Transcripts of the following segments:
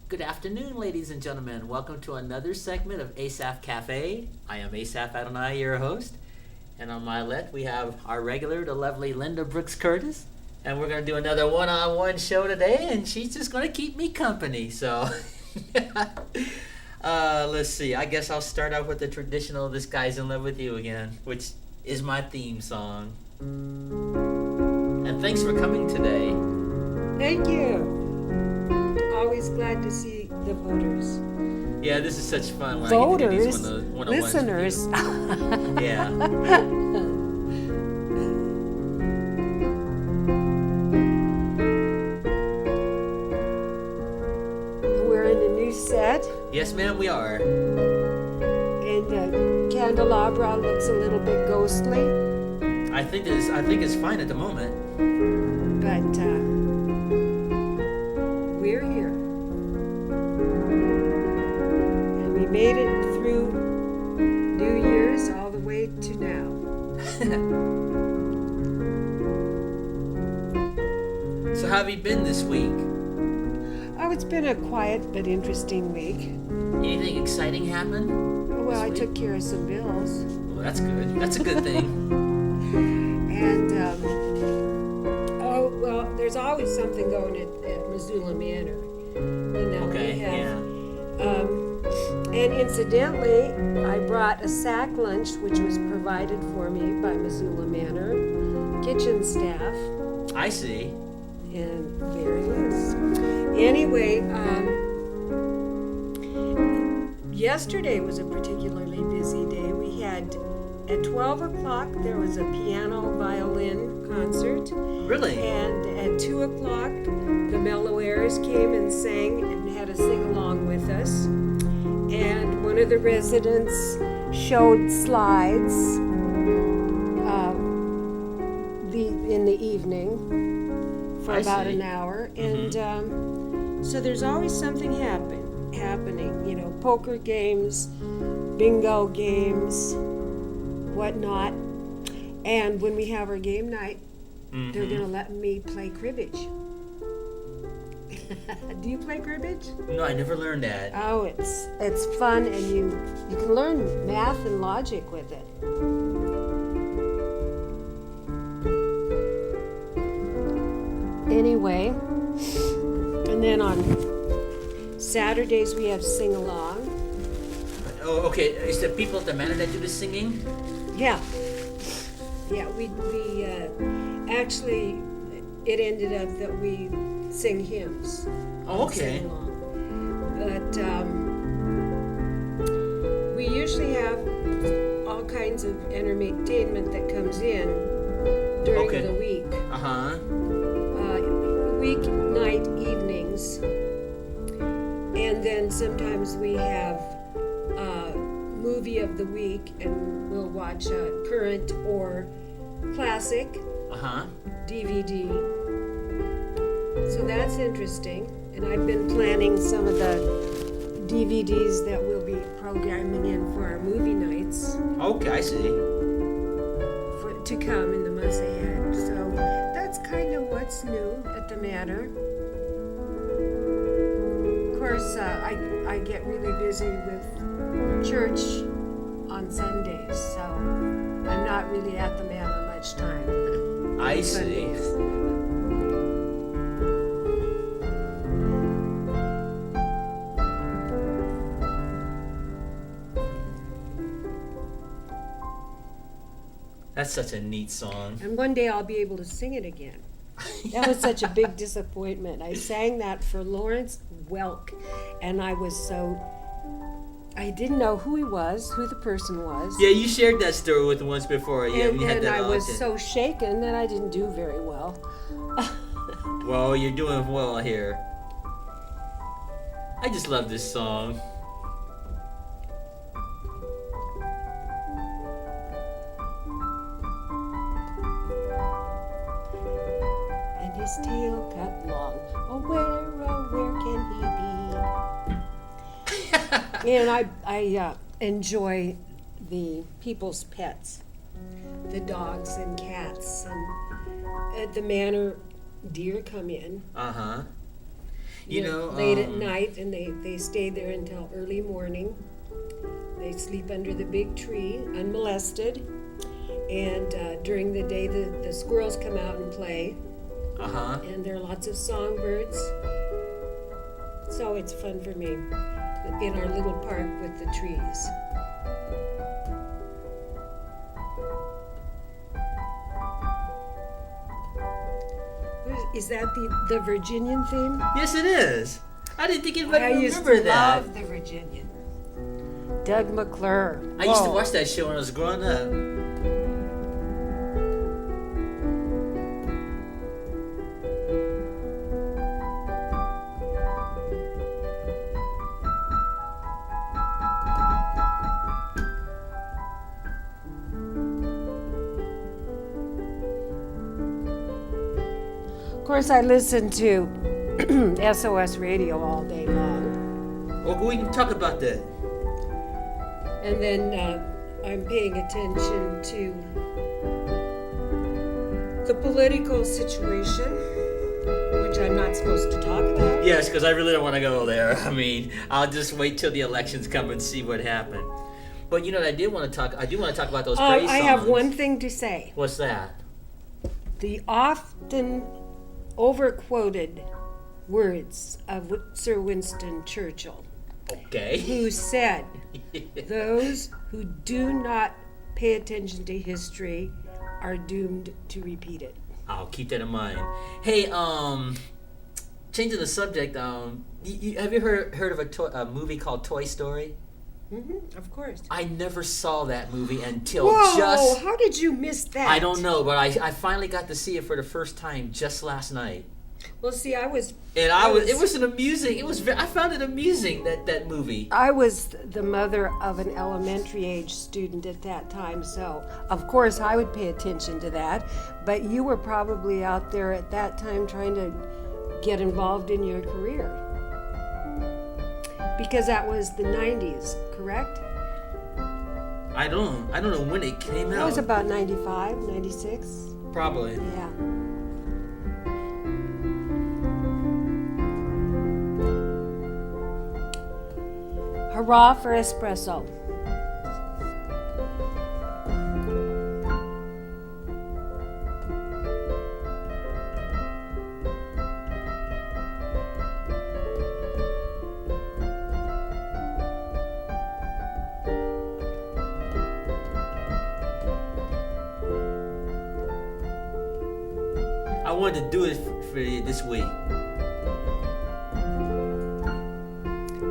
Good afternoon, ladies and gentlemen. Welcome to another segment of Asaph Cafe. I am Asaph Adonai, your host. And on my left, we have our regular, the lovely Linda Brooks Curtis. And we're going to do another one-on-one show today, and she's just going to keep me company. So, let's see. I guess I'll start out with the traditional This Guy's in Love with You Again, which is my theme song. And thanks for coming today. Thank you. Always glad to see the voters. Yeah, this is such fun when Voters? I get to do these one-on-ones Listeners. with you. Yeah. We're in a new set, Yes, ma'am, we are. and the candelabra looks a little bit ghostly, I think it's fine at the moment. but we're here. And we made it through New Year's all the way to now. So how have you been this week? Oh, it's been a quiet but interesting week. Anything exciting happen? Well, I this took week? care of some bills. Well, that's good. That's a good thing. And, there's always something going at Missoula Manor. You know, Okay, we have, yeah. And incidentally, I brought a sack lunch, which was provided for me by Missoula Manor kitchen staff. I see. And there it is. Anyway, yesterday was a particularly busy day. We had, at 12 o'clock, there was a piano violin concert. Really? And at 2 o'clock, the Mellow Airs came and sang and had a sing-along with us. And one of the residents showed slides in the evening for I about see. an hour. And so there's always something happening, you know, poker games, bingo games, whatnot. And when we have our game night, they're going to let me play cribbage. Do you play cribbage? No, I never learned that. Oh, it's fun, and you can learn math and logic with it. Anyway, and then on Saturdays we have sing-along. Oh, okay. Is the people at the manor that do the singing? Yeah. Yeah, we actually, it ended up that we sing hymns. Oh, okay. Sing along. But we usually have all kinds of entertainment that comes in during the week. Uh-huh. Weeknight evenings. And then sometimes we have movie of the week, and we'll watch a current or classic Uh-huh. DVD. So that's interesting. And I've been planning some of the DVDs that we'll be programming in for our movie nights Okay, I see. to come in the months ahead. So that's kind of what's new at the manor. Of course, I get really busy with church on Sundays, so I'm not really at the manor much time. I see. That's such a neat song. And one day I'll be able to sing it again. That was such a big disappointment. I sang that for Lawrence Welk, and I didn't know who he was, who the person was. Yeah, you shared that story with once before. Yeah, and we had and that I was audition. so shaken that I didn't do very well. Well, you're doing well here. I just love this song. And his tail cut long. Oh, where can he be? And I enjoy the people's pets, the dogs and cats, and at the manor, deer come in. Uh-huh. late at night, and they stay there until early morning. They sleep under the big tree, unmolested. And during the day, the squirrels come out and play. And there are lots of songbirds. So it's fun for me in our little park with the trees. Is that the Virginian theme? Yes, it is. I didn't think anybody I would used remember to that. love the Virginian. Doug McClure. I used to watch that show when I was growing up. Of course, I listen to SOS radio all day long. Well, we can talk about that. And then I'm paying attention to the political situation, which I'm not supposed to talk about. Yes, because I really don't want to go there. I mean, I'll just wait till the elections come and see what happened. But you know what I do want to talk about those praise songs. I have one thing to say. What's that? The often overquoted words of Sir Winston Churchill, Okay. who said, "Those who do not pay attention to history are doomed to repeat it." I'll keep that in mind. Hey, changing the subject. Have you heard of a movie called Toy Story? Mm-hmm, of course. I never saw that movie until Whoa! How did you miss that? I don't know, but I finally got to see it for the first time just last night. Well, see, it was an amusing. I found it amusing that movie. I was the mother of an elementary age student at that time, so of course I would pay attention to that. But you were probably out there at that time trying to get involved in your career. Because that was the 90s, correct? I don't know when it came out. That was about 95, 96. Probably. Yeah. Hurrah for espresso. I wanted to do it for you this week.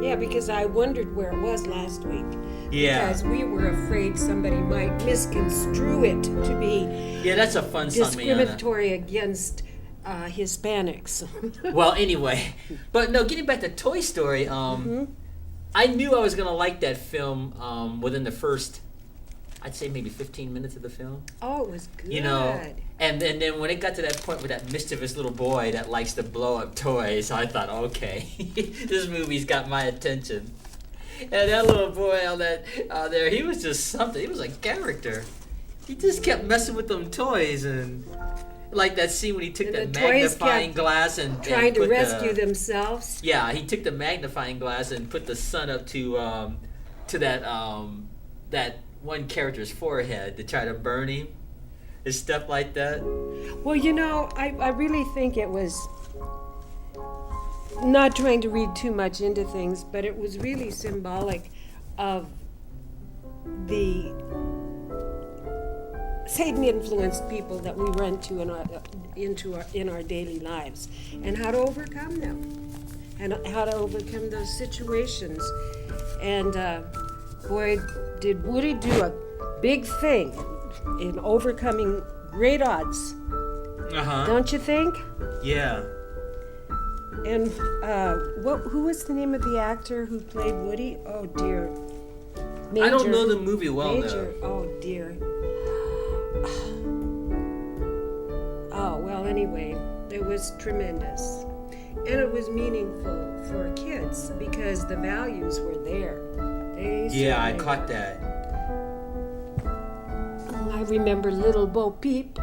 Yeah, because I wondered where it was last week. Yeah. Because we were afraid somebody might misconstrue it to be That's a fun song, discriminatory against Hispanics. Well, anyway, but no, getting back to Toy Story, I knew I was gonna like that film within the first, I'd say maybe 15 minutes of the film. Oh, it was good. You know, and then when it got to that point with that mischievous little boy that likes to blow up toys, I thought, okay, this movie's got my attention. And that little boy on there, he was just something. He was a character. He just kept messing with them toys, and like that scene when he took that magnifying glass and trying to rescue themselves. Yeah, he took the magnifying glass and put the sun up to that one character's forehead to try to burn him. And stuff like that. Well, you know, I really think it was, not trying to read too much into things, but it was really symbolic of the Satan-influenced people that we run to in our daily lives, and how to overcome them, and how to overcome those situations. And boy, did Woody do a big thing in overcoming great odds. Don't you think? Yeah. And who was the name of the actor who played Woody? Oh dear. Major. I don't know the movie well Major. Oh dear. Oh well. Anyway, it was tremendous, and it was meaningful for kids because the values were there. I caught that. I remember Little Bo Peep.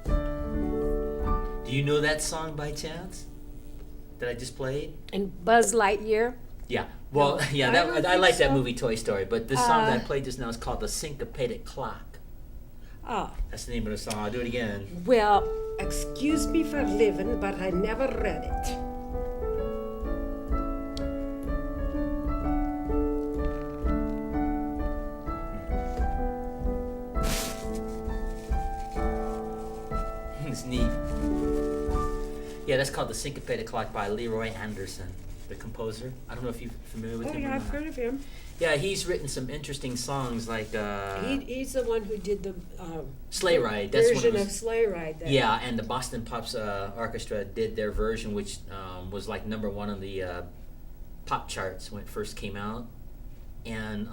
Do you know that song by chance? that I just played? And Buzz Lightyear. Yeah. Well, No, yeah, I that, don't I think like that so. movie Toy Story, but the song that I played just now is called The Syncopated Clock. Oh, That's the name of the song. I'll do it again. well, excuse me for living, but I never read it. It's neat. Yeah, that's called The Syncopated Clock by Lyra Anderson, the composer. I don't know if you're familiar with Oh, him or yeah, I've not. heard of him. Yeah, he's written some interesting songs like He's the one who did the Sleigh Ride. That's version one of Sleigh Ride. That Yeah, and the Boston Pops Orchestra did their version, which was like number one on the pop charts when it first came out. And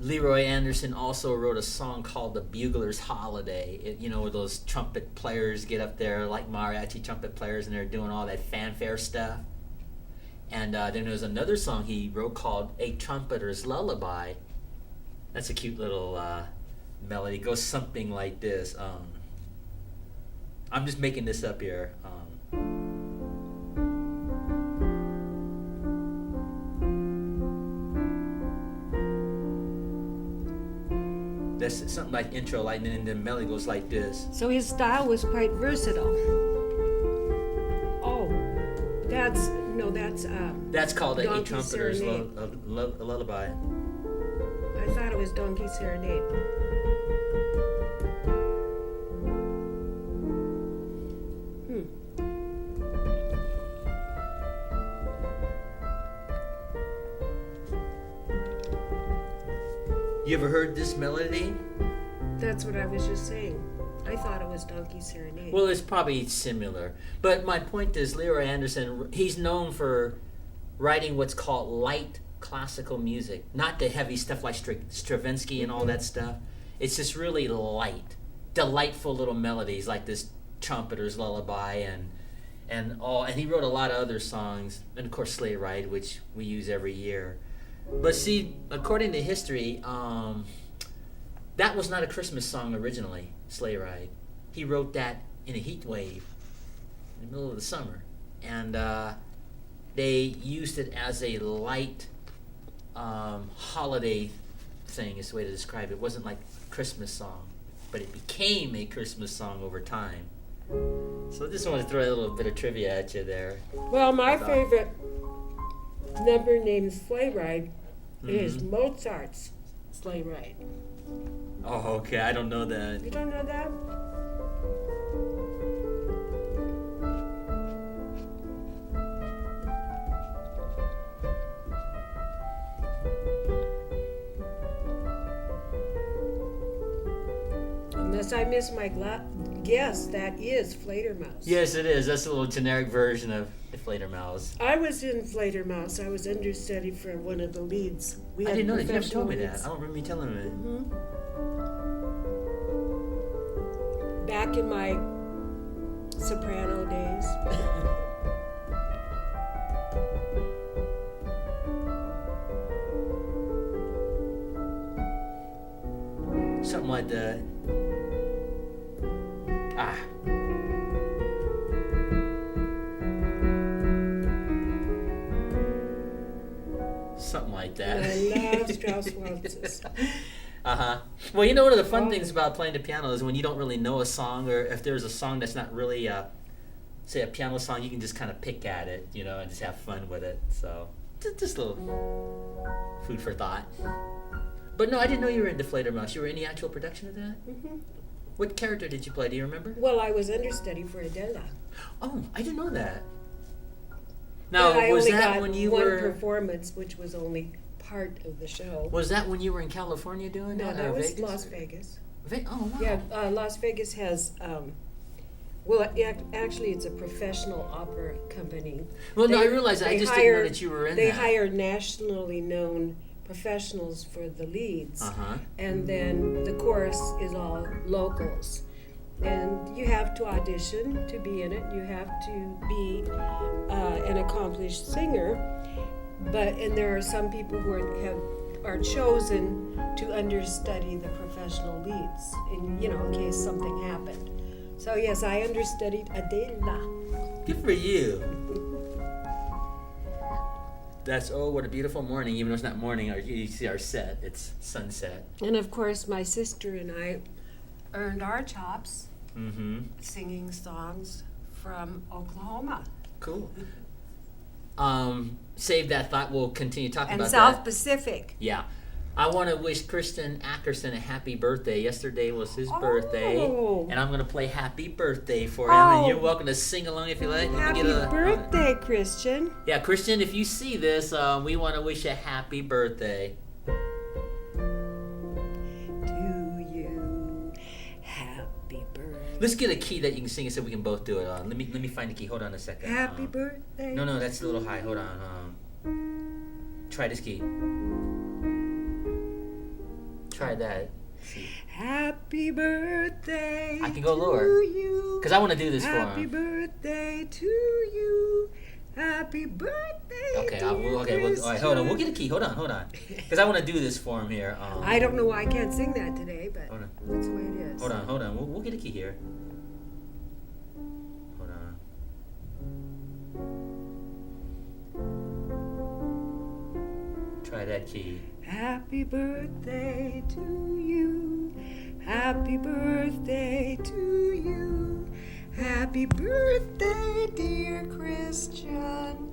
Leroy Anderson also wrote a song called "The Bugler's Holiday." Where those trumpet players get up there, like mariachi trumpet players, and they're doing all that fanfare stuff. And then there's another song he wrote called "A Trumpeter's Lullaby." That's a cute little melody. It goes something like this. I'm just making this up here. That's something like intro, like, and then the melody goes like this. So his style was quite versatile. Oh, that's That's called a Donkey Trumpeter's Serenade. Lullaby. I thought it was Donkey Serenade. You ever heard this melody? That's what I was just saying. I thought it was Donkey Serenade. Well, it's probably similar. But my point is, Lyra Anderson, he's known for writing what's called light classical music. Not the heavy stuff like Stravinsky and all that stuff. It's just really light, delightful little melodies like this Trumpeter's Lullaby and he wrote a lot of other songs, and of course Sleigh Ride, which we use every year. But see, according to history, that was not a Christmas song originally, Sleigh Ride. He wrote that in a heat wave in the middle of the summer. And they used it as a light holiday thing, is the way to describe it. It wasn't like a Christmas song, but it became a Christmas song over time. So I just wanted to throw a little bit of trivia at you there. Well, my favorite number named Sleigh Ride is Mozart's Sleigh Ride. Oh, okay. I don't know that. You don't know that? Unless I miss my guess, that is Fledermaus. Yes, it is. That's a little generic version of the Fledermaus. I was in Fledermaus. I was understudy for one of the leads. We I had didn't know that. You never professional told me that. leads. I don't remember you telling me. Back in my soprano days. Something like that. Something like that. I love Strauss waltzes. Well, you know, one of the fun things about playing the piano is when you don't really know a song, or if there's a song that's not really, say, a piano song, you can just kind of pick at it, and just have fun with it. So, just a little food for thought. But no, I didn't know you were in Deflator Mouse. You were in the actual production of that? Mm-hmm. What character did you play? Do you remember? Well, I was understudy for Adela. Oh, I didn't know that. But Now, I was only that got when you one were? performance, which was only part of the show. Was that when you were in California doing No, that? that or was Vegas? Las Vegas. Oh wow. Yeah, Las Vegas has. Actually, it's a professional opera company. Well, no, I They- realized that. I they just hire- didn't know that you were in They that. hire nationally known professionals for the leads, and then the chorus is all locals. And you have to audition to be in it. You have to be an accomplished singer. And there are some people who are chosen to understudy the professional leads in case something happened. So yes, I understudied Adela. Good for you. That's what a beautiful morning. Even though it's not morning, you see our set. It's sunset. And of course, my sister and I earned our chops singing songs from Oklahoma. Cool. Save that thought. We'll continue talking about South that. Pacific. Yeah. I want to wish Christian Ackerman a happy birthday. Yesterday was his birthday, and I'm going to play Happy Birthday for him, and you're welcome to sing along if you like. Happy birthday, Christian. Yeah, Christian, if you see this, we want to wish you a happy birthday. To you, happy birthday. Let's get a key that you can sing it so we can both do it. Let me find the key. Hold on a second. Happy birthday. No, that's a little high. Hold on. Try this key. Try that. See. Happy birthday. I can go lower. Because I want to do this for him. Happy birthday to you. Happy birthday. Okay, all right, hold on. We'll get a key. Hold on. Because I want to do this for him here. I don't know why I can't sing that today, but that's the way it is. Hold on. We'll get a key here. Hold on. Try that key. Happy birthday to you. Happy birthday to you. Happy birthday, dear Christian.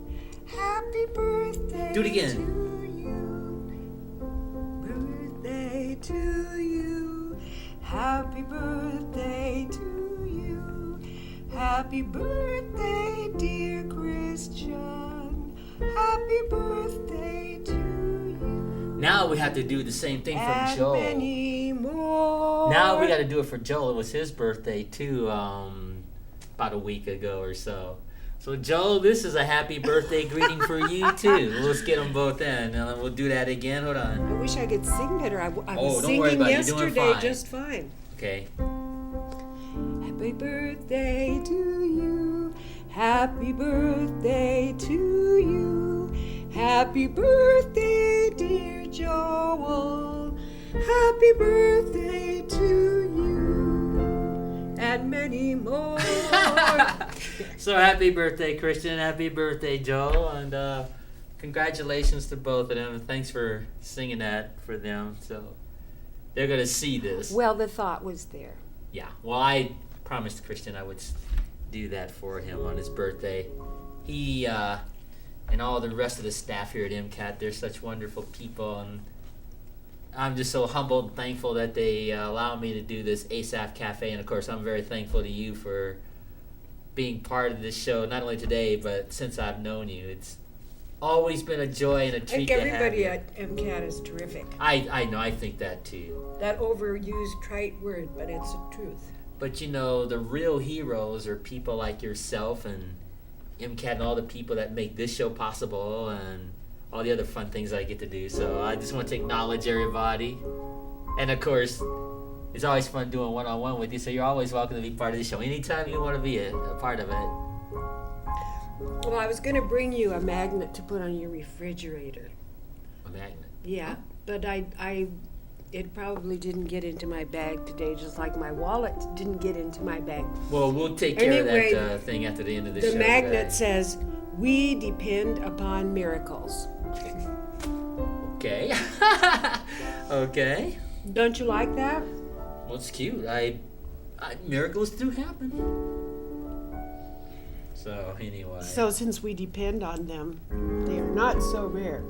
Happy birthday. Do it again. To you. Birthday to you. Happy birthday to you. Happy birthday, dear Christian. Happy birthday to you. Now we have to do the same thing for Joel. Many more. Now we got to do it for Joel. It was his birthday too, about a week ago or so. So Joel, this is a happy birthday greeting for you too. Let's get them both in, and we'll do that again. Hold on. I wish I could sing better. I was don't worry singing about it. You're doing yesterday fine. just fine. Okay. Happy birthday to you. Happy birthday to you. Happy birthday, dear Joel. Happy birthday to you. And many more. So happy birthday, Christian. Happy birthday, Joel. And congratulations to both of them. Thanks for singing that for them. So they're going to see this. Well, the thought was there. Yeah. Well, I promised Christian I would do that for him on his birthday. He and all the rest of the staff here at MCAT, they're such wonderful people, and I'm just so humbled and thankful that they allow me to do this Asaph Cafe. And of course, I'm very thankful to you for being part of this show, not only today, but since I've known you. It's always been a joy and a treat to have you. Everybody at MCAT is terrific. I know, I think that too. That overused trite word, but it's the truth. But you know, the real heroes are people like yourself and MCAT and all the people that make this show possible and all the other fun things I get to do. So I just want to acknowledge everybody. And of course, it's always fun doing one-on-one with you, so you're always welcome to be part of the show. Anytime you want to be a part of it. Well, I was going to bring you a magnet to put on your refrigerator. A magnet? Yeah, but it probably didn't get into my bag today, just like my wallet didn't get into my bag. Well, we'll take care of that thing after the end of the show. The magnet says, "We depend upon miracles." Okay. Okay. Don't you like that? Well, it's cute. Miracles do happen. So, anyway. So since we depend on them, they are not so rare.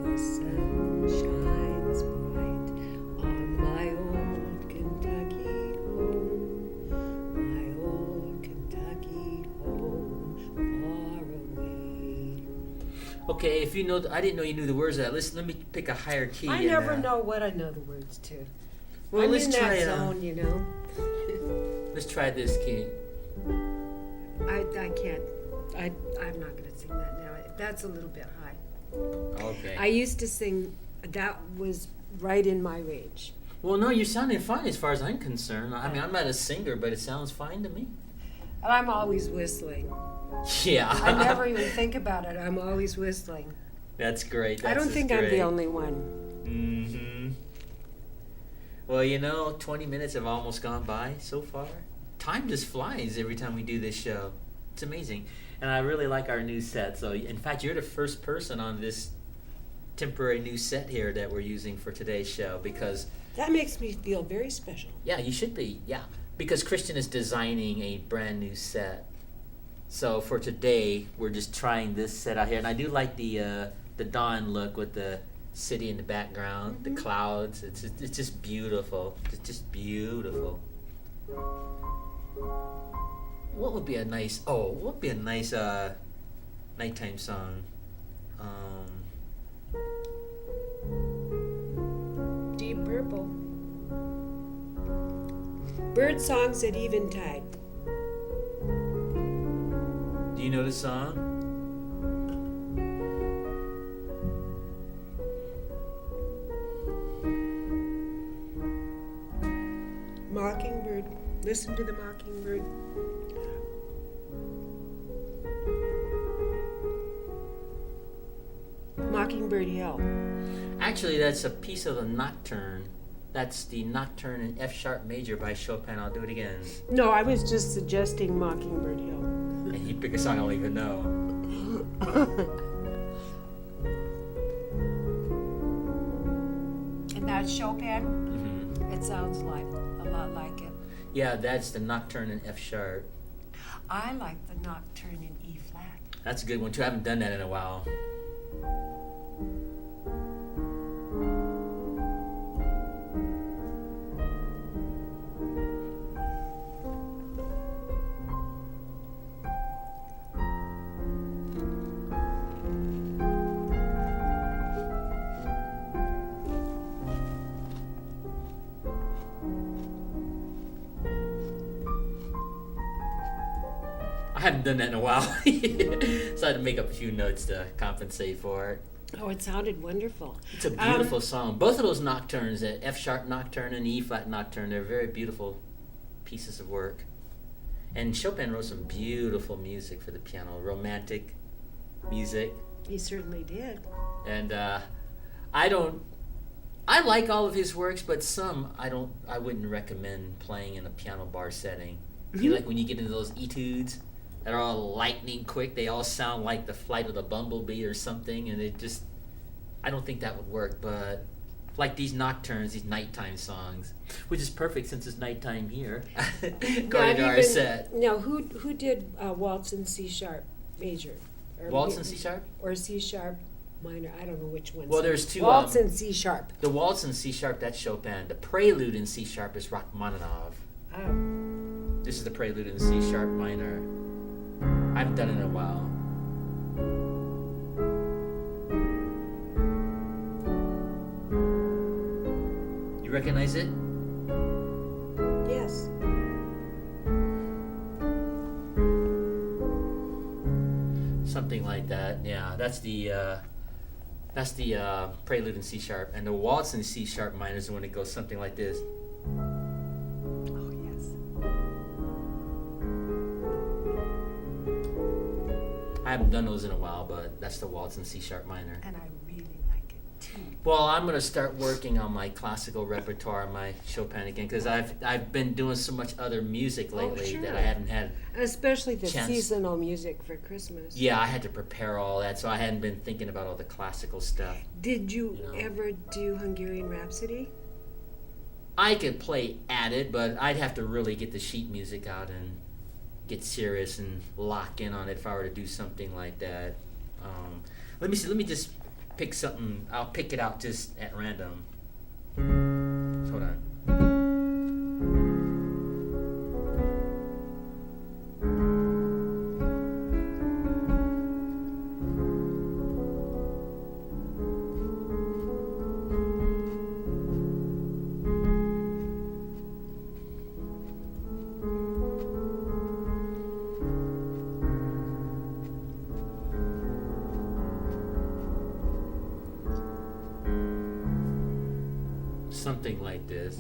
The sun shines bright on my old Kentucky home, my old Kentucky home, far away. Okay, if you know, I didn't know you knew the words of that. Let me pick a higher key. I never know what I know the words to. Well, I'm let's in try that zone, you know. Let's try this key. I can't. I'm not going to sing that now. That's a little bit high. Okay. I used to sing. That was right in my range. Well, no, you're sounding fine as far as I'm concerned. I mean, I'm not a singer, but it sounds fine to me. And I'm always whistling. Yeah. I never even think about it. I'm always whistling. That's great. I don't think I'm the only one. Mm-hmm. Well, you know, 20 minutes have almost gone by so far. Time just flies every time we do this show. It's amazing. And I really like our new set. So, in fact, you're the first person on this temporary new set here that we're using for today's show because... That makes me feel very special. Yeah, you should be. Yeah. Because Christian is designing a brand new set. So, for today, we're just trying this set out here. And I do like the dawn look with the city in the background, the clouds. It's just beautiful. It's just beautiful. What would be a nice nighttime song? Deep Purple. Bird songs at eventide. Do you know the song? Mockingbird. Listen to the mockingbird. Mockingbird Hill. Actually, that's a piece of the Nocturne. That's the Nocturne in F sharp major by Chopin. I'll do it again. No, I was just suggesting Mockingbird Hill. And you pick a song I don't even know. And that's Chopin? Mm-hmm. It sounds like a lot like it. Yeah, that's the Nocturne in F sharp. I like the Nocturne in E flat. That's a good one too. I haven't done that in a while. I haven't done that in a while. So I had to make up a few notes to compensate for it. Oh, it sounded wonderful. It's a beautiful song. Both of those nocturnes, the F sharp nocturne and the E flat nocturne, they're very beautiful pieces of work. And Chopin wrote some beautiful music for the piano, romantic music. He certainly did. And I like all of his works, but some I wouldn't recommend playing in a piano bar setting. You like when you get into those etudes that are all lightning quick, they all sound like the flight of the bumblebee or something, and I don't think that would work. But like these nocturnes, these nighttime songs, which is perfect since it's nighttime here, according to our set. Now, who did Waltz in C sharp major? Waltz in C sharp? Or C sharp minor, I don't know which one. Well, there's two. Waltz in C sharp. The Waltz in C sharp, that's Chopin. The Prelude in C sharp is Rachmaninoff. Oh. This is the Prelude in C sharp minor. I haven't done it in a while. You recognize it? Yes. Something like that. Yeah, that's the Prelude in C sharp, and the Waltz in C sharp minor is the one that goes something like this. Oh, yes. I haven't done those in a while, but that's the Waltz in C sharp minor. And I really like it too. Well, I'm going to start working on my classical repertoire, my Chopin again, because I've been doing so much other music lately that I haven't had. Especially the chance. seasonal music for Christmas. Yeah, I had to prepare all that, so I hadn't been thinking about all the classical stuff. Did you know. ever do Hungarian Rhapsody? I could play at it, but I'd have to really get the sheet music out and get serious and lock in on it if I were to do something like that. Let me see. Let me just pick something. I'll pick it out just at random. Hold on. Something like this.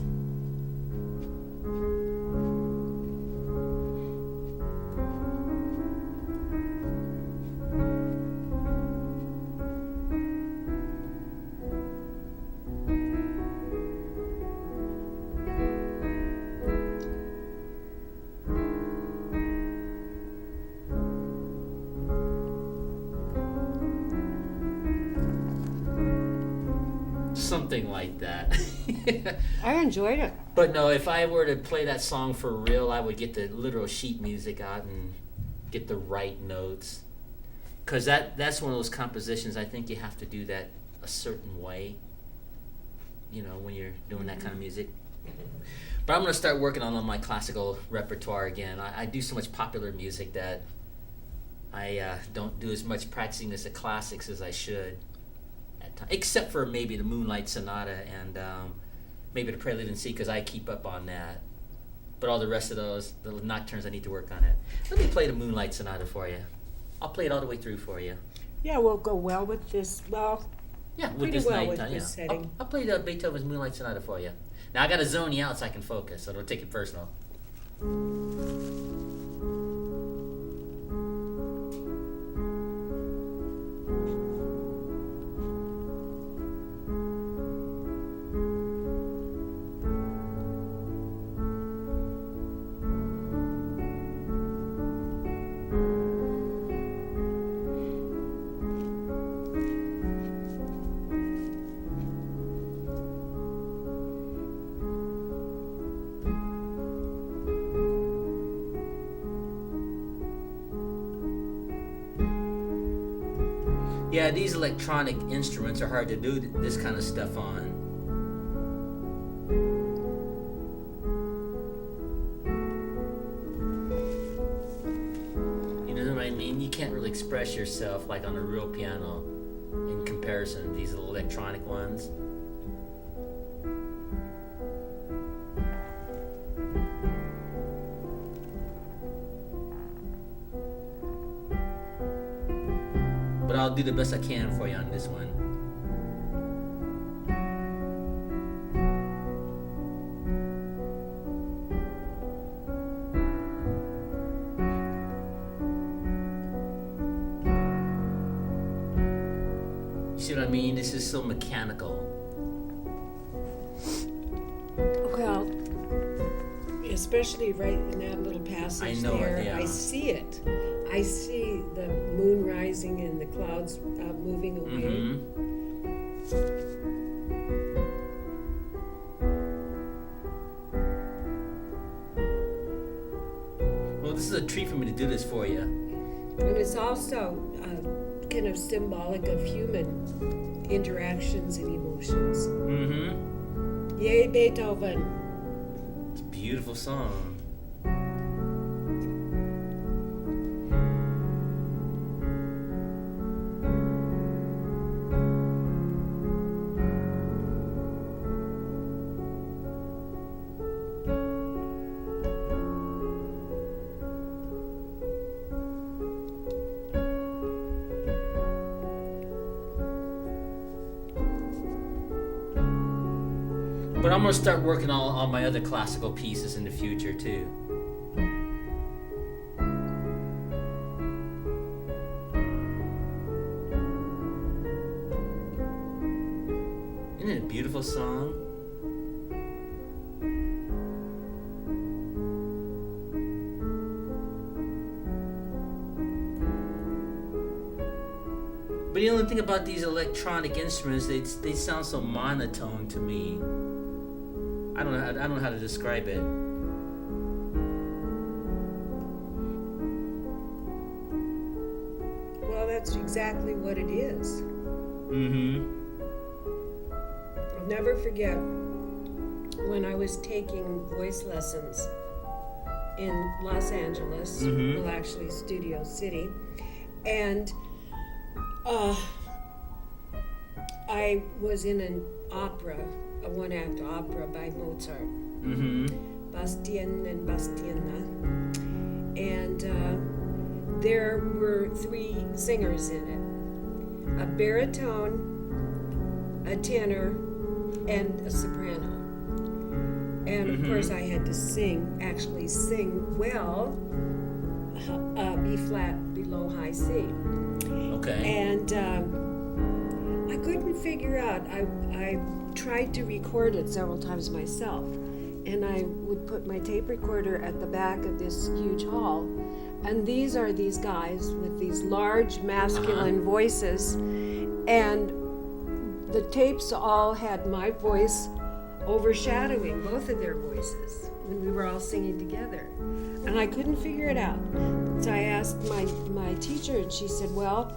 Something like that. I enjoyed it. But no, if I were to play that song for real, I would get the literal sheet music out and get the right notes. Because that's one of those compositions, I think you have to do that a certain way, you know, when you're doing that kind of music. But I'm going to start working on my classical repertoire again. I do so much popular music that I don't do as much practicing as the classics as I should. Except for maybe the Moonlight Sonata and maybe the Prelude in C, because I keep up on that. But all the rest of those, the nocturnes, I need to work on it. Let me play the Moonlight Sonata for you. I'll play it all the way through for you. Yeah, we'll go well with this. Well, yeah, with pretty this well nighttime. with this setting. I'll play Beethoven's Moonlight Sonata for you. Now I got to zone you out so I can focus, so don't take it personal. Yeah, these electronic instruments are hard to do this kind of stuff on. You know what I mean? You can't really express yourself like on a real piano in comparison to these little electronic ones. But I'll do the best I can for you on this one. You see what I mean? This is so mechanical. Well, especially right in that little passage I know there, it, yeah. I see it. I see the moon rising and the clouds moving away. Well, this is a treat for me to do this for you. And it's also kind of symbolic of human interactions and emotions. Yay, Beethoven. It's a beautiful song. But I'm going to start working on my other classical pieces in the future, too. Isn't it a beautiful song? But the only thing about these electronic instruments, they sound so monotone to me. I don't know how to describe it. Well, that's exactly what it is. I'll never forget when I was taking voice lessons in Los Angeles, well, actually Studio City, and I was in an opera, a one-act opera by Mozart, Bastien and Bastiena, and there were 3 singers in it, a baritone, a tenor, and a soprano. And of course I had to actually sing well, B flat below high C. Okay. And I couldn't figure out, I tried to record it several times myself. And I would put my tape recorder at the back of this huge hall. And these are these guys with these large masculine voices. And the tapes all had my voice overshadowing both of their voices when we were all singing together. And I couldn't figure it out. So I asked my teacher, and she said, well,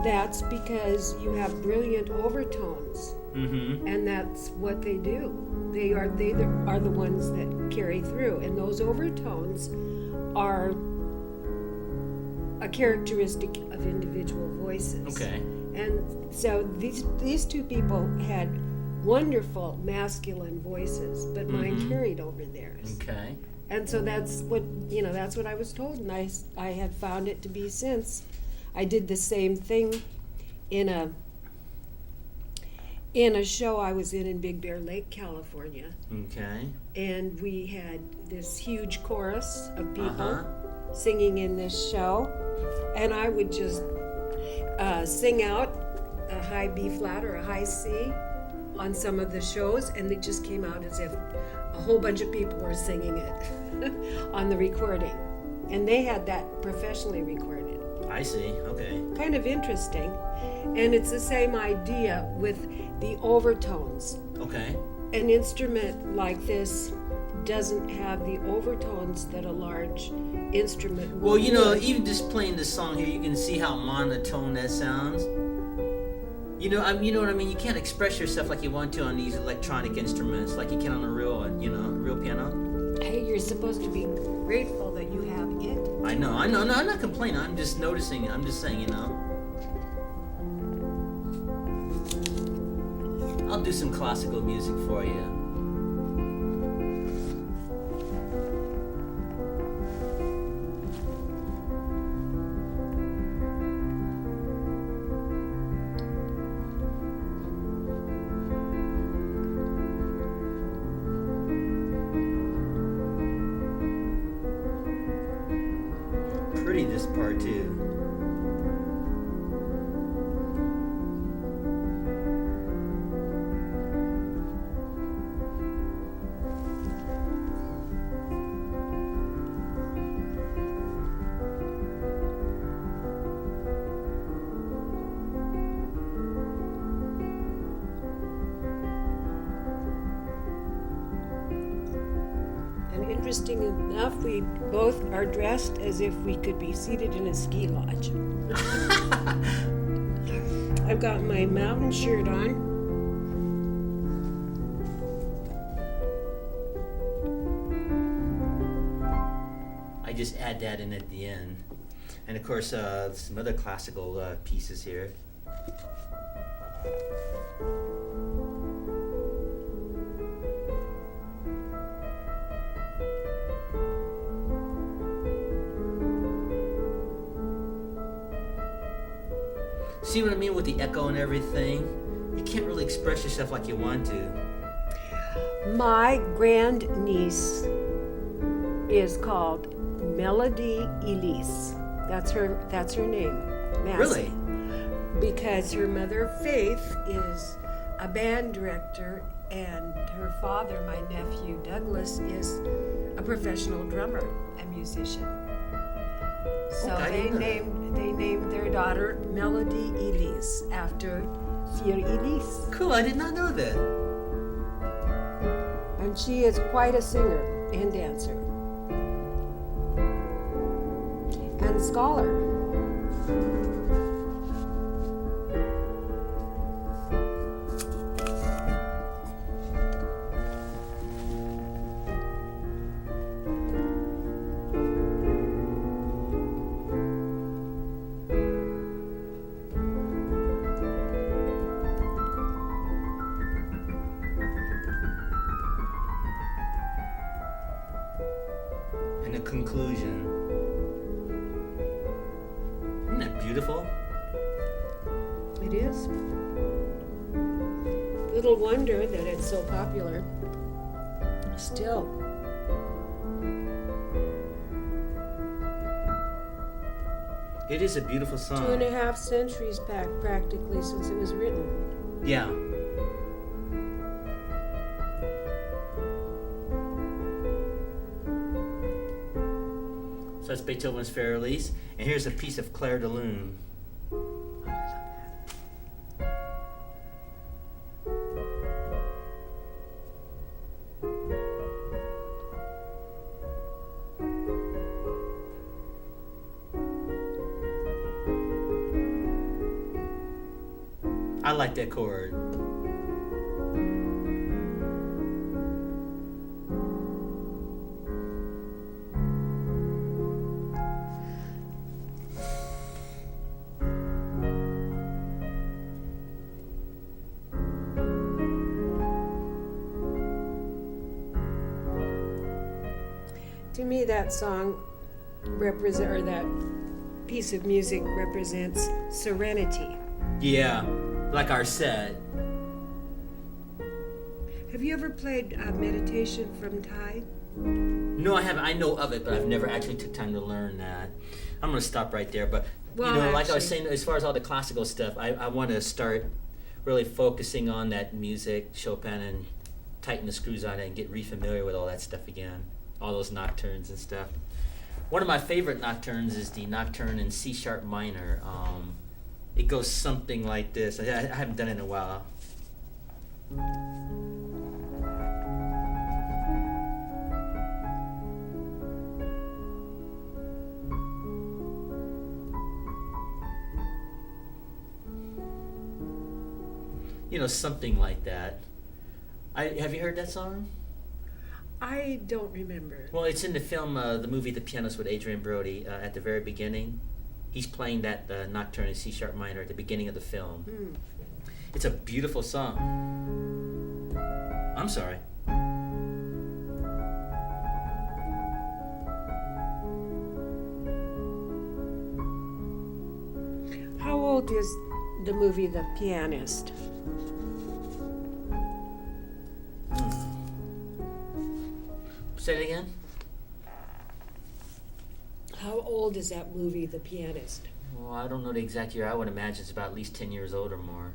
that's because you have brilliant overtones. And that's what they do. They are the ones that carry through. And those overtones are a characteristic of individual voices. Okay. And so these two people had wonderful masculine voices, but mine carried over theirs. Okay. And so that's what I was told, and I have found it to be since. I did the same thing in a show I was in Big Bear Lake, California. Okay. And we had this huge chorus of people singing in this show, and I would just sing out a high B flat or a high C on some of the shows, and it just came out as if a whole bunch of people were singing it on the recording. And they had that professionally recorded. I see. Okay. Kind of interesting. And it's the same idea with the overtones. Okay. An instrument like this doesn't have the overtones that a large instrument would. Well, you know, even just playing this song here, you can see how monotone that sounds. You know what I mean? You can't express yourself like you want to on these electronic instruments, like you can on a real piano. Hey, you're supposed to be grateful that you have it. I know. No, I'm not complaining. I'm just noticing it. I'm just saying, I'll do some classical music for you. Pretty, this part too. Interesting enough, we both are dressed as if we could be seated in a ski lodge. I've got my mountain shirt on. I just add that in at the end. And of course, some other classical pieces here. See what I mean with the echo and everything? You can't really express yourself like you want to. My grandniece is called Melody Elise. That's her name. Massey. Really? Because her mother Faith is a band director, and her father, my nephew Douglas, is a professional drummer and musician. So Okay, they named their daughter Melody Elise after Fir Elise. Cool, I did not know that. And she is quite a singer and dancer. And a scholar. And the conclusion. Isn't that beautiful? It is. Little wonder that it's so popular still. It is a beautiful song. 2.5 centuries back, practically, since it was written. Yeah. So that's Beethoven's Fairies, and here's a piece of Clair de Lune. I like that chord. To me, that song or that piece of music represents serenity. Yeah, like our set. Have you ever played meditation from Thai? No, I haven't. I know of it, but I've never actually took time to learn that. I'm going to stop right there. But, Well, like I actually- was saying, as far as all the classical stuff, I want to start really focusing on that music, Chopin, and tighten the screws on it and get re-familiar with all that stuff again. All those nocturnes and stuff. One of my favorite nocturnes is the nocturne in C sharp minor. It goes something like this. I haven't done it in a while. Something like that. Have you heard that song? I don't remember. Well, it's in the film, the movie The Pianist with Adrian Brody. At the very beginning, he's playing that nocturne in C sharp minor at the beginning of the film. It's a beautiful song. I'm sorry. How old is the movie The Pianist? Say it again. How old is that movie, The Pianist? Well, I don't know the exact year. I would imagine it's about at least 10 years old or more.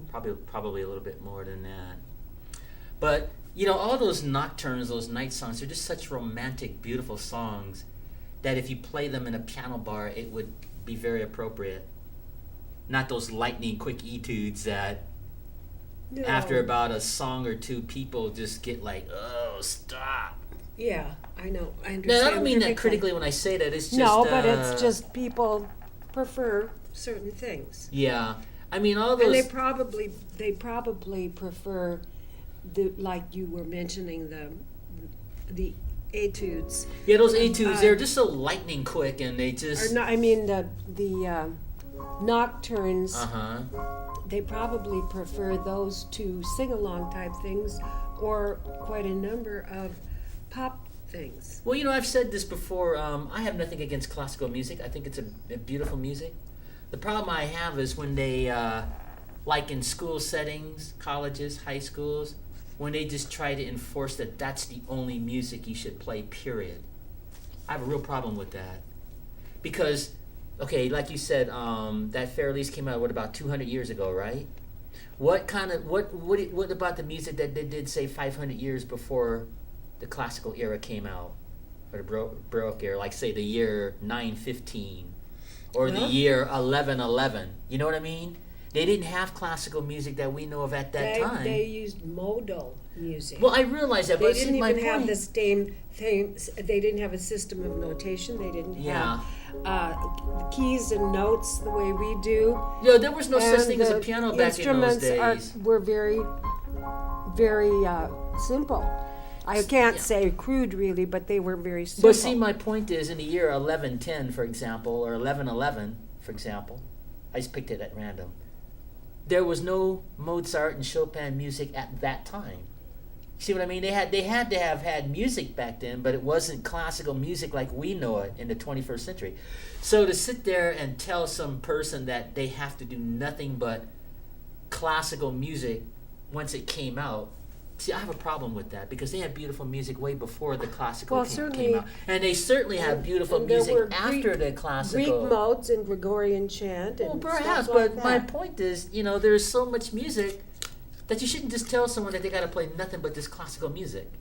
Probably a little bit more than that. But, all those nocturnes, those night songs, they're just such romantic, beautiful songs that if you play them in a piano bar, it would be very appropriate. Not those lightning quick etudes that No. after about a song or two, people just get like, oh, stop. Yeah, I know. I understand. No, I don't mean that perfectly. critically when I say that. It's just No, but it's just people prefer certain things. Yeah, I mean all And those. they probably prefer like you were mentioning the etudes. Yeah, those etudes, they're just so lightning quick, and they Or just. no, I mean the nocturnes. They probably prefer those two sing-along type things, or quite a number of pop things. Well, I've said this before. I have nothing against classical music. I think it's a beautiful music. The problem I have is when they, like in school settings, colleges, high schools, when they just try to enforce that that's the only music you should play, period. I have a real problem with that. Because, okay, like you said, that Fairlease came out, about 200 years ago, right? What about the music that they did, say, 500 years before the classical era came out, or the Baroque era, like say the year 915 or the year 1111? You know what I mean? They didn't have classical music that we know of at that time. They used modal music. Well, I realize that, They but didn't see, my even have point. the same things. They didn't have a system of notation. They didn't have keys and notes the way we do. There was no such And thing as a the piano back in those days. were very, very simple. I can't say crude really, but they were very simple. But see, my point is, in the year 1110, for example, or 1111, for example, I just picked it at random. There was no Mozart and Chopin music at that time. See what I mean? They had to have had music back then, but it wasn't classical music like we know it in the 21st century. So to sit there and tell some person that they have to do nothing but classical music once it came out. See, I have a problem with that because they had beautiful music way before the classical came out. And they certainly had beautiful music after the classical. Greek modes and Gregorian chant. And perhaps, but my point is, there's so much music that you shouldn't just tell someone that they got to play nothing but this classical music.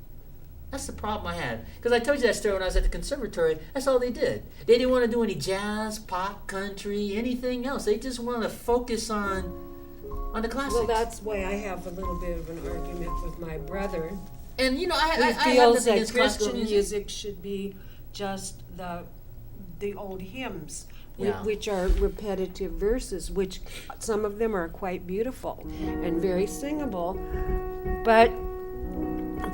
That's the problem I had. Because I told you that story when I was at the conservatory. That's all they did. They didn't want to do any jazz, pop, country, anything else. They just want to focus on the classics. Well, that's why I have a little bit of an argument with my brother. And I feels that Christian music should be just the old hymns, which are repetitive verses, which some of them are quite beautiful and very singable. But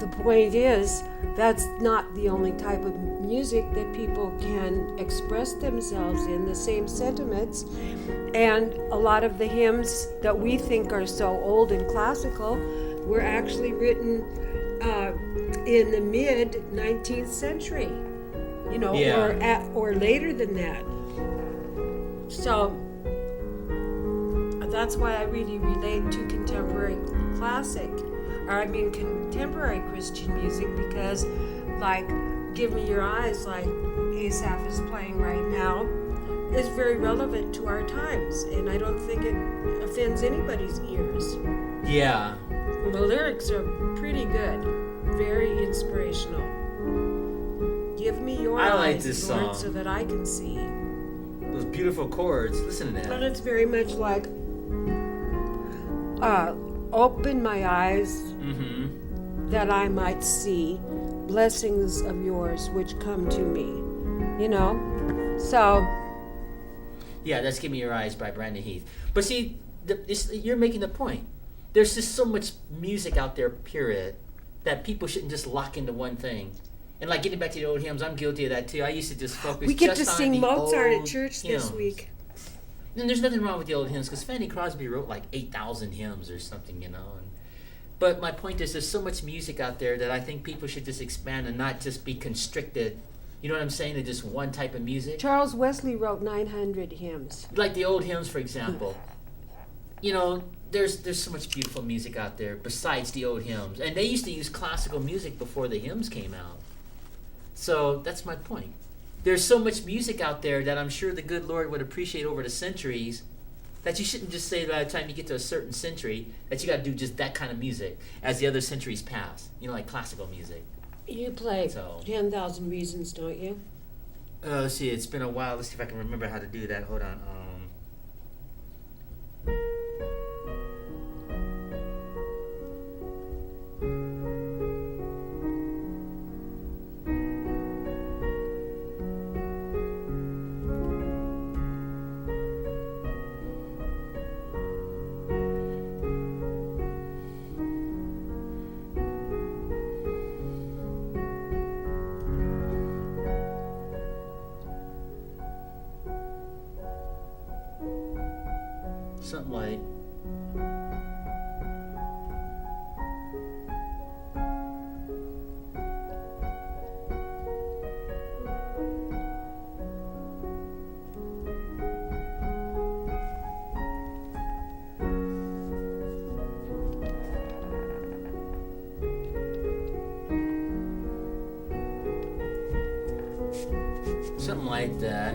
the point is, that's not the only type of music that people can express themselves in, the same sentiments. And a lot of the hymns that we think are so old and classical were actually written in the mid-19th century, or later than that. So that's why I really relate to contemporary Christian music, because like Give Me Your Eyes, like Asaph is playing right now, is very relevant to our times, and I don't think it offends anybody's ears. Yeah. The lyrics are pretty good, very inspirational. Give me your eyes, like this Lord, song. so that I can see. Those beautiful chords. Listen to that. But it's very much like open my eyes that I might see blessings of yours which come to me. So. Yeah, that's Give Me Your Eyes by Brandon Heath. But see, you're making the point. There's just so much music out there, period, that people shouldn't just lock into one thing. And like getting back to the old hymns, I'm guilty of that too. I used to just focus we get just to on sing the Mozart old at church hymns. this week. And there's nothing wrong with the old hymns because Fanny Crosby wrote like 8,000 hymns or something, But my point is, there's so much music out there that I think people should just expand and not just be constricted. You know what I'm saying? To just one type of music. Charles Wesley wrote 900 hymns. Like the old hymns, for example. There's so much beautiful music out there besides the old hymns. And they used to use classical music before the hymns came out. So that's my point. There's so much music out there that I'm sure the good Lord would appreciate over the centuries that you shouldn't just say by the time you get to a certain century that you got to do just that kind of music as the other centuries pass. Like classical music. You play 10,000 Reasons, don't you? Let's see, it's been a while. Let's see if I can remember how to do that. Hold on. Something like that.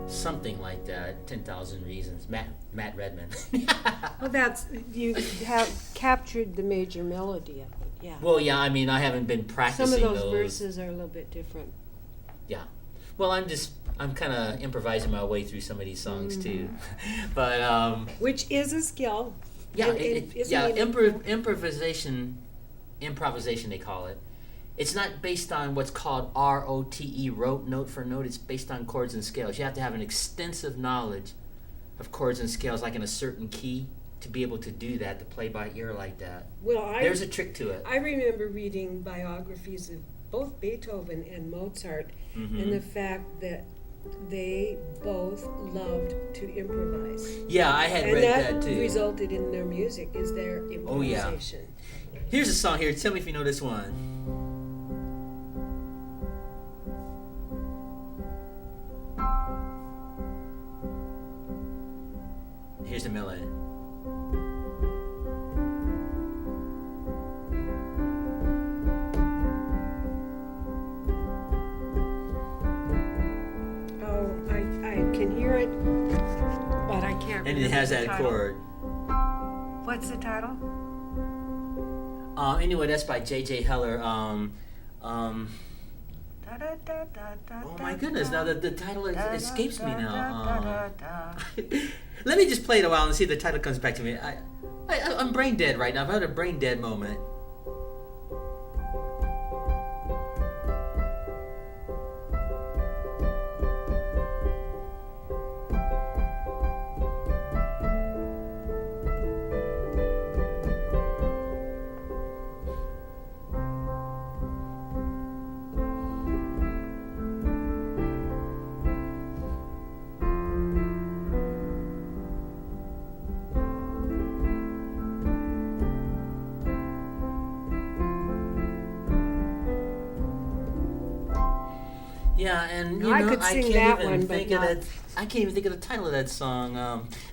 Something like that. 10,000 Reasons. Matt Redman. Well, you have captured the major melody of it. Yeah. Well, yeah. I mean, I haven't been practicing Some of those verses are a little bit different. Yeah. Well, I'm kind of improvising my way through some of these songs too, but which is a skill. Yeah, improvisation they call it. It's not based on what's called ROTE, rote, note for note. It's based on chords and scales. You have to have an extensive knowledge of chords and scales, like in a certain key, to be able to do that, to play by ear like that. Well, there's a trick to it. I remember reading biographies of both Beethoven and Mozart, and the fact that they both loved to improvise. Yeah, I had read that too. And that resulted in their music, is their improvisation. Oh, yeah. Here's a song here. Tell me if you know this one. Just a minute. Oh, I can hear it, but I can't remember. And it has the that title. chord. What's the title? Anyway, that's by J.J. Heller. Oh my goodness! Now the title escapes me now. Let me just play it a while and see if the title comes back to me. I'm brain dead right now. I've had a brain dead moment. Yeah, and you I know, could I sing can't that even one, but think not- of that. I can't even think of the title of that song.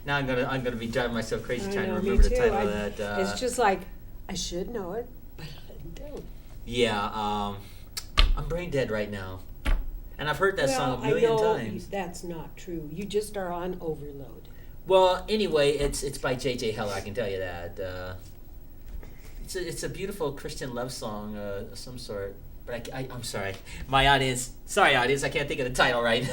Now I'm gonna be driving myself crazy I trying to know, me remember the too. title of that. It's just like, I should know it, but I don't. Yeah, I'm brain dead right now, and I've heard that song a Well, million I know times. that's not true. You just are on overload. Well, anyway, it's by J.J. Heller. I can tell you that. It's a beautiful Christian love song of some sort. But I'm sorry, my audience. Sorry, audience. I can't think of the title right.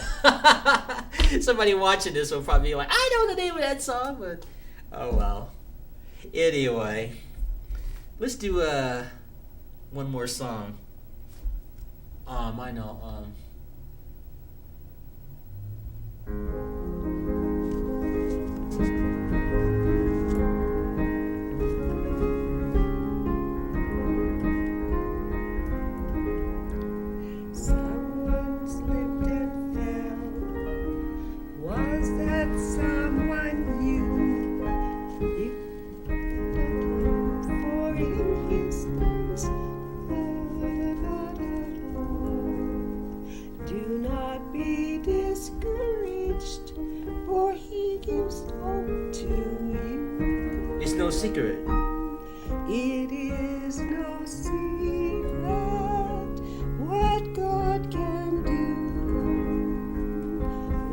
Somebody watching this will probably be like, I know the name of that song, but oh well. Anyway, let's do one more song. I know. Someone slipped and fell. Was that someone you? For in his hands, do not be discouraged, for he gives hope to you. It's no secret. It is no secret what God can do.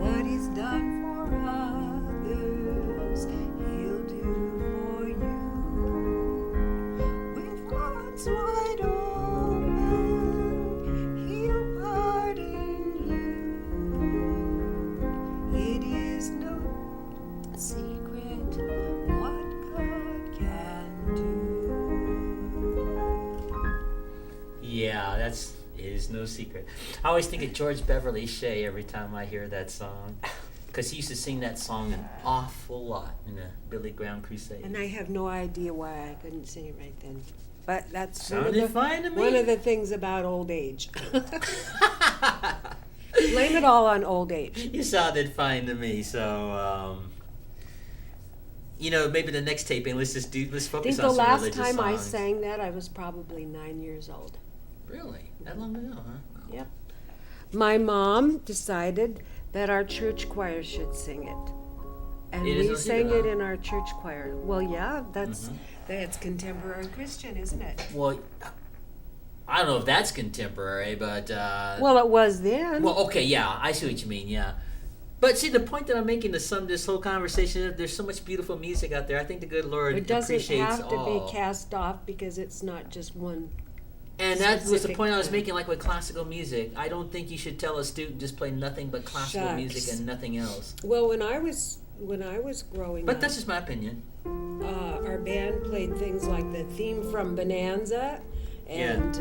What He's done for others, He'll do for you. With arms wide open, He'll pardon you. It is no secret what God can do. Yeah, it is no secret. I always think of George Beverly Shea every time I hear that song, because he used to sing that song an awful lot in the Billy Graham Crusade. And I have no idea why I couldn't sing it right then. But that's Sounded fine to me. one of the things about old age. Blame it all on old age. You sounded fine to me, so maybe the next taping, let's I focus think on the some last religious time I songs. sang that, I was probably 9 years old. Really? That long ago, huh? Wow. Yep. My mom decided that our church choir should sing it. And It is we no sang secret, it huh? in our church choir. Well, yeah, that's contemporary Christian, isn't it? Well, I don't know if that's contemporary, but Well, it was then. well, okay, yeah, I see what you mean, yeah. But see, the point that I'm making to sum this whole conversation is there's so much beautiful music out there. I think the good Lord it doesn't appreciates have to all. be cast off because it's not just one. And that was the specific point I was kind. making, like with classical music. I don't think you should tell a student just play nothing but classical Shucks. music and nothing else. Well, when I was growing But up, that's just my opinion. our band played things like the theme from Bonanza, and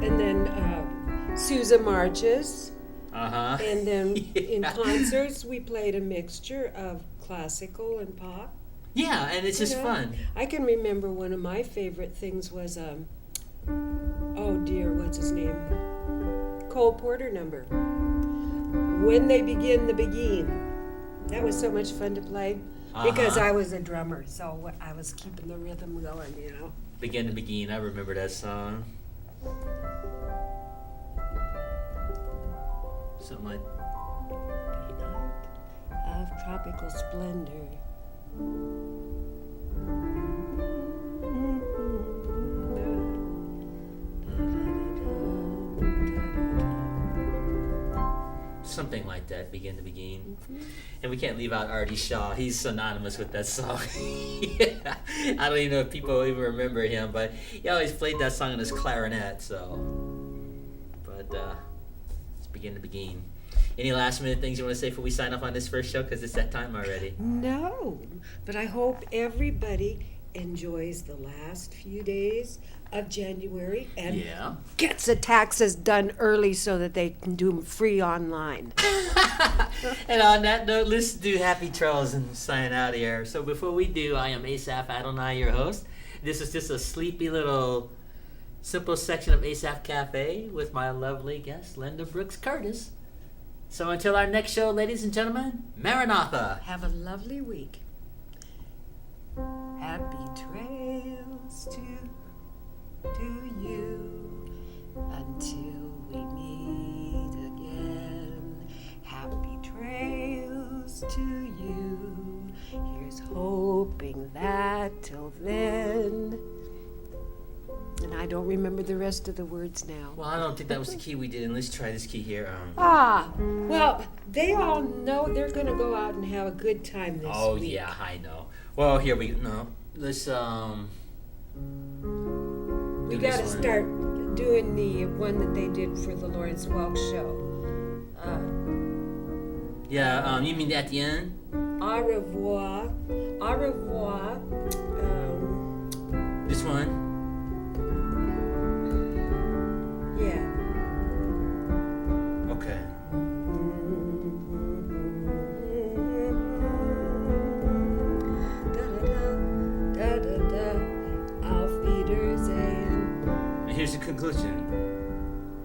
and then Sousa marches, and then in concerts we played a mixture of classical and pop. Yeah, and it's just You know, fun. I can remember one of my favorite things was oh dear, what's his name? Cole Porter number. When They Begin the Begin. That was so much fun to play because I was a drummer, so I was keeping the rhythm going, you know. Begin to Begin, I remember that song. Something like tropical splendor. Something like that, Begin to Begin. And we can't leave out Artie Shaw. He's synonymous with that song. Yeah. I don't even know if people even remember him, but he always played that song on his clarinet, so. But it's Begin to Begin. Any last minute things you want to say before we sign off on this first show? Because it's that time already. No, but I hope everybody enjoys the last few days of January and gets the taxes done early so that they can do them free online. And on that note, let's do Happy Trails and sign out here. So before we do, I am Asaph Adonai, your host. This is just a sleepy little simple section of Asaph Cafe with my lovely guest, Linda Brooks Curtis. So until our next show, ladies and gentlemen, Maranatha. Have a lovely week. Happy trails to you until we meet again. Happy trails to you. Here's hoping that till then. And I don't remember the rest of the words now. Well, I don't think that was the key we did, and let's try this key here. Well, they all know they're going to go out and have a good time this week. Oh, yeah, I know. Well, here we go. No, let's, we got to start doing the one that they did for the Lawrence Welk show. You mean at the end? Au revoir. Au revoir. This one? Yeah. Okay. Auf Wiedersehen. And here's the conclusion.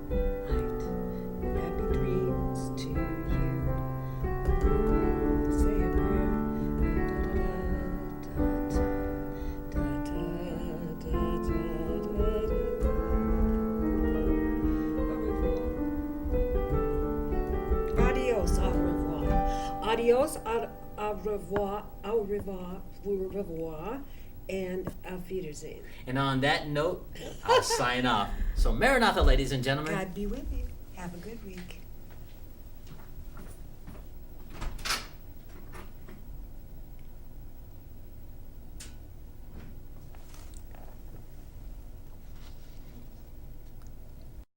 Right. Happy dreams to you. Say a prayer. Adios, au revoir. Adios, au revoir, au revoir, au revoir, and auf Wiedersehen. And on that note, I'll sign off. So Maranatha, ladies and gentlemen. God be with you. Have a good week.